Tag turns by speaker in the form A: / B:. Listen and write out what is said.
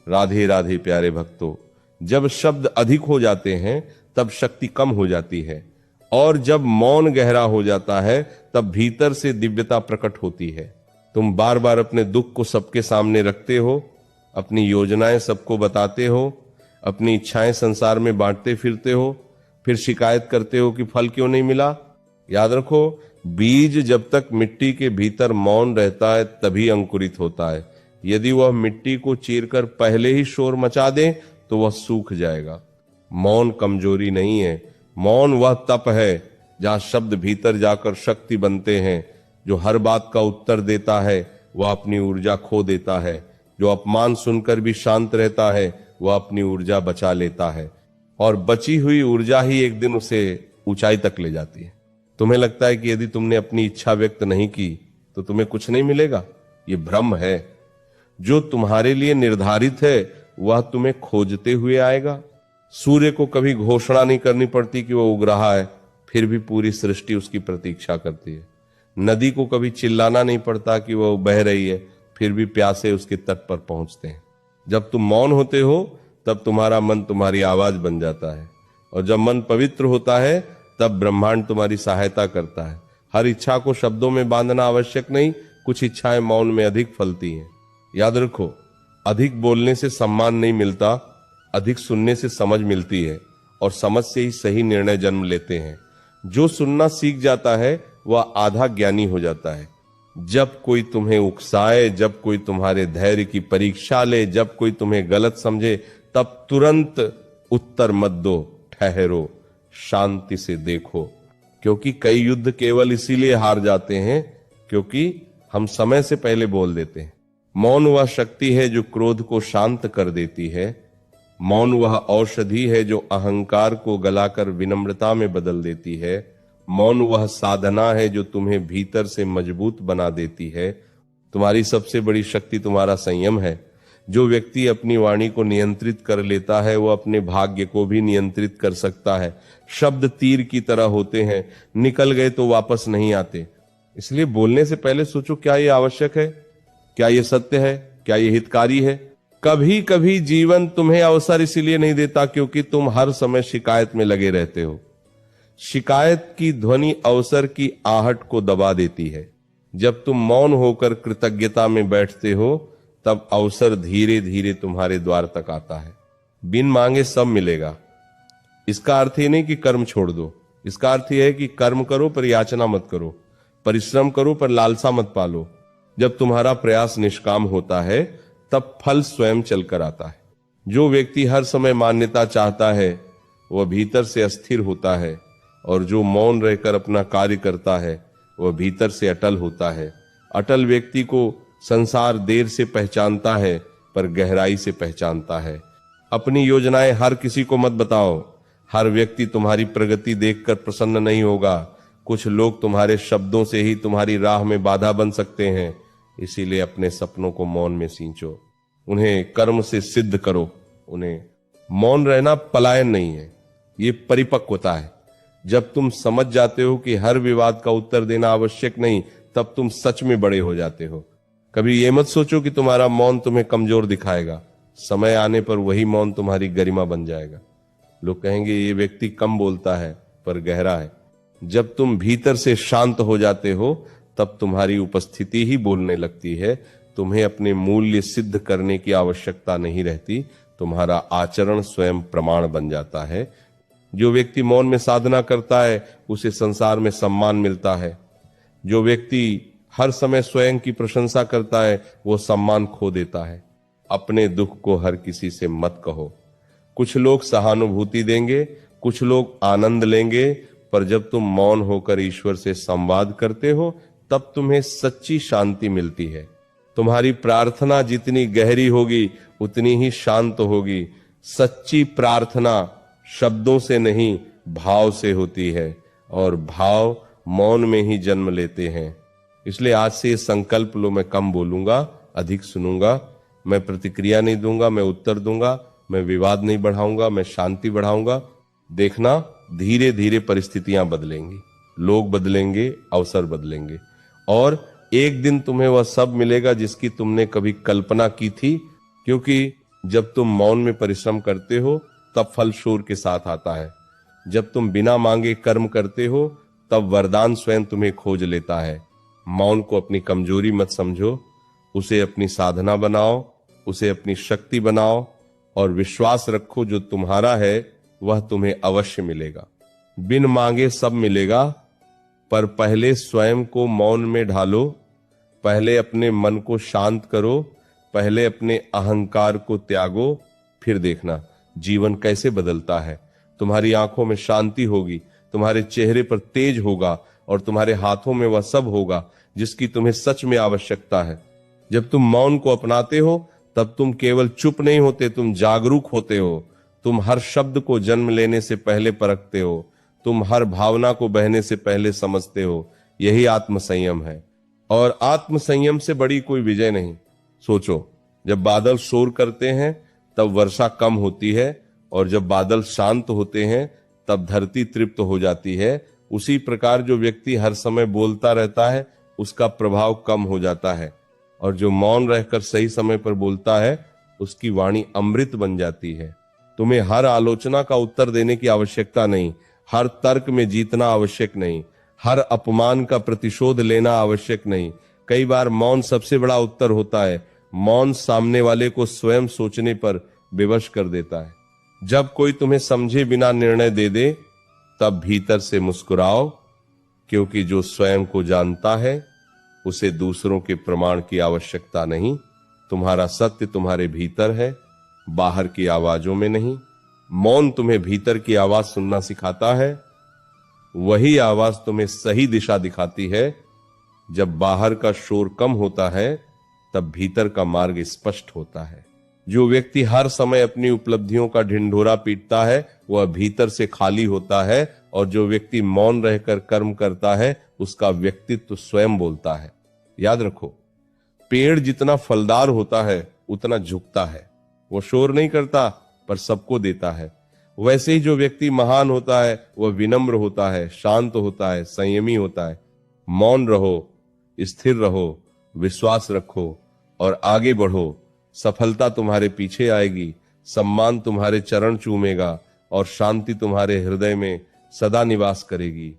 A: राधे राधे प्यारे भक्तों, जब शब्द अधिक हो जाते हैं तब शक्ति कम हो जाती है, और जब मौन गहरा हो जाता है तब भीतर से दिव्यता प्रकट होती है। तुम बार बार अपने दुख को सबके सामने रखते हो, अपनी योजनाएं सबको बताते हो, अपनी इच्छाएं संसार में बांटते फिरते हो, फिर शिकायत करते हो कि फल क्यों नहीं मिला। याद रखो, बीज जब तक मिट्टी के भीतर मौन रहता है तभी अंकुरित होता है। यदि वह मिट्टी को चीरकर पहले ही शोर मचा दे तो वह सूख जाएगा। मौन कमजोरी नहीं है, मौन वह तप है जहां शब्द भीतर जाकर शक्ति बनते हैं। जो हर बात का उत्तर देता है वह अपनी ऊर्जा खो देता है, जो अपमान सुनकर भी शांत रहता है वह अपनी ऊर्जा बचा लेता है, और बची हुई ऊर्जा ही एक दिन उसे ऊंचाई तक ले जाती है। तुम्हें लगता है कि यदि तुमने अपनी इच्छा व्यक्त नहीं की तो तुम्हें कुछ नहीं मिलेगा, ये भ्रम है। जो तुम्हारे लिए निर्धारित है वह तुम्हें खोजते हुए आएगा। सूर्य को कभी घोषणा नहीं करनी पड़ती कि वह उग रहा है, फिर भी पूरी सृष्टि उसकी प्रतीक्षा करती है। नदी को कभी चिल्लाना नहीं पड़ता कि वह बह रही है, फिर भी प्यासे उसके तट पर पहुंचते हैं। जब तुम मौन होते हो तब तुम्हारा मन तुम्हारी आवाज बन जाता है, और जब मन पवित्र होता है तब ब्रह्मांड तुम्हारी सहायता करता है। हर इच्छा को शब्दों में बांधना आवश्यक नहीं, कुछ इच्छाएं मौन में अधिक फलती हैं। याद रखो, अधिक बोलने से सम्मान नहीं मिलता, अधिक सुनने से समझ मिलती है, और समझ से ही सही निर्णय जन्म लेते हैं। जो सुनना सीख जाता है वह आधा ज्ञानी हो जाता है। जब कोई तुम्हें उकसाए, जब कोई तुम्हारे धैर्य की परीक्षा ले, जब कोई तुम्हें गलत समझे, तब तुरंत उत्तर मत दो, ठहरो, शांति से देखो। क्योंकि कई युद्ध केवल इसीलिए हार जाते हैं क्योंकि हम समय से पहले बोल देते हैं। मौन वह शक्ति है जो क्रोध को शांत कर देती है। मौन वह औषधि है जो अहंकार को गलाकर विनम्रता में बदल देती है। मौन वह साधना है जो तुम्हें भीतर से मजबूत बना देती है। तुम्हारी सबसे बड़ी शक्ति तुम्हारा संयम है। जो व्यक्ति अपनी वाणी को नियंत्रित कर लेता है वह अपने भाग्य को भी नियंत्रित कर सकता है। शब्द तीर की तरह होते हैं, निकल गए तो वापस नहीं आते। इसलिए बोलने से पहले सोचो, क्या ये आवश्यक है, क्या ये सत्य है, क्या ये हितकारी है। कभी कभी जीवन तुम्हें अवसर इसलिए नहीं देता क्योंकि तुम हर समय शिकायत में लगे रहते हो। शिकायत की ध्वनि अवसर की आहट को दबा देती है। जब तुम मौन होकर कृतज्ञता में बैठते हो तब अवसर धीरे धीरे तुम्हारे द्वार तक आता है। बिन मांगे सब मिलेगा। इसका अर्थ ये नहीं कि कर्म छोड़ दो, इसका अर्थ यह है कि कर्म करो पर याचना मत करो, परिश्रम करो पर लालसा मत पालो। जब तुम्हारा प्रयास निष्काम होता है तब फल स्वयं चलकर आता है। जो व्यक्ति हर समय मान्यता चाहता है वह भीतर से अस्थिर होता है, और जो मौन रहकर अपना कार्य करता है वह भीतर से अटल होता है। अटल व्यक्ति को संसार देर से पहचानता है पर गहराई से पहचानता है। अपनी योजनाएं हर किसी को मत बताओ। हर व्यक्ति तुम्हारी प्रगति देखकर प्रसन्न नहीं होगा। कुछ लोग तुम्हारे शब्दों से ही तुम्हारी राह में बाधा बन सकते हैं। इसीलिए अपने सपनों को मौन में सींचो, उन्हें कर्म से सिद्ध करो। उन्हें मौन रहना पलायन नहीं है, ये परिपक्वता है। जब तुम समझ जाते हो कि हर विवाद का उत्तर देना आवश्यक नहीं, तब तुम सच में बड़े हो जाते हो। कभी ये मत सोचो कि तुम्हारा मौन तुम्हें कमजोर दिखाएगा। समय आने पर वही मौन तुम्हारी गरिमा बन जाएगा। लोग कहेंगे ये व्यक्ति कम बोलता है पर गहरा है। जब तुम भीतर से शांत हो जाते हो तब तुम्हारी उपस्थिति ही बोलने लगती है। तुम्हें अपने मूल्य सिद्ध करने की आवश्यकता नहीं रहती, तुम्हारा आचरण स्वयं प्रमाण बन जाता है। जो व्यक्ति मौन में साधना करता है उसे संसार में सम्मान मिलता है। जो व्यक्ति हर समय स्वयं की प्रशंसा करता है वो सम्मान खो देता है। अपने दुख को हर किसी से मत कहो। कुछ लोग सहानुभूति देंगे, कुछ लोग आनंद लेंगे, पर जब तुम मौन होकर ईश्वर से संवाद करते हो तब तुम्हें सच्ची शांति मिलती है। तुम्हारी प्रार्थना जितनी गहरी होगी उतनी ही शांत होगी। सच्ची प्रार्थना शब्दों से नहीं भाव से होती है, और भाव मौन में ही जन्म लेते हैं। इसलिए आज से ये संकल्प लो, मैं कम बोलूंगा, अधिक सुनूंगा, मैं प्रतिक्रिया नहीं दूंगा, मैं उत्तर दूंगा, मैं विवाद नहीं बढ़ाऊंगा, मैं शांति बढ़ाऊंगा। देखना धीरे धीरे परिस्थितियां बदलेंगी, लोग बदलेंगे, अवसर बदलेंगे, और एक दिन तुम्हें वह सब मिलेगा जिसकी तुमने कभी कल्पना की थी। क्योंकि जब तुम मौन में परिश्रम करते हो तब फल शोर के साथ आता है। जब तुम बिना मांगे कर्म करते हो तब वरदान स्वयं तुम्हें खोज लेता है। मौन को अपनी कमजोरी मत समझो, उसे अपनी साधना बनाओ, उसे अपनी शक्ति बनाओ और विश्वास रखो जो तुम्हारा है वह तुम्हें अवश्य मिलेगा। बिन मांगे सब मिलेगा, पर पहले स्वयं को मौन में ढालो, पहले अपने मन को शांत करो, पहले अपने अहंकार को त्यागो, फिर देखना जीवन कैसे बदलता है। तुम्हारी आंखों में शांति होगी, तुम्हारे चेहरे पर तेज होगा और तुम्हारे हाथों में वह सब होगा जिसकी तुम्हें सच में आवश्यकता है। जब तुम मौन को अपनाते हो तब तुम केवल चुप नहीं होते, तुम जागरूक होते हो। तुम हर शब्द को जन्म लेने से पहले परखते हो, तुम हर भावना को बहने से पहले समझते हो। यही आत्मसंयम है और आत्मसंयम से बड़ी कोई विजय नहीं। सोचो, जब बादल शोर करते हैं तब वर्षा कम होती है और जब बादल शांत होते हैं तब धरती तृप्त हो जाती है। उसी प्रकार जो व्यक्ति हर समय बोलता रहता है उसका प्रभाव कम हो जाता है और जो मौन रहकर सही समय पर बोलता है उसकी वाणी अमृत बन जाती है। तुम्हें हर आलोचना का उत्तर देने की आवश्यकता नहीं, हर तर्क में जीतना आवश्यक नहीं, हर अपमान का प्रतिशोध लेना आवश्यक नहीं। कई बार मौन सबसे बड़ा उत्तर होता है। मौन सामने वाले को स्वयं सोचने पर विवश कर देता है। जब कोई तुम्हें समझे बिना निर्णय दे दे तब भीतर से मुस्कुराओ, क्योंकि जो स्वयं को जानता है उसे दूसरों के प्रमाण की आवश्यकता नहीं। तुम्हारा सत्य तुम्हारे भीतर है, बाहर की आवाजों में नहीं। मौन तुम्हें भीतर की आवाज सुनना सिखाता है, वही आवाज तुम्हें सही दिशा दिखाती है। जब बाहर का शोर कम होता है तब भीतर का मार्ग स्पष्ट होता है। जो व्यक्ति हर समय अपनी उपलब्धियों का ढिंढोरा पीटता है वह भीतर से खाली होता है और जो व्यक्ति मौन रहकर कर्म करता है उसका व्यक्तित्व स्वयं बोलता है। याद रखो, पेड़ जितना फलदार होता है उतना झुकता है। वो शोर नहीं करता पर सबको देता है। वैसे ही जो व्यक्ति महान होता है वह विनम्र होता है, शांत होता है, संयमी होता है। मौन रहो, स्थिर रहो, विश्वास रखो और आगे बढ़ो। सफलता तुम्हारे पीछे आएगी, सम्मान तुम्हारे चरण चूमेगा और शांति तुम्हारे हृदय में सदा निवास करेगी।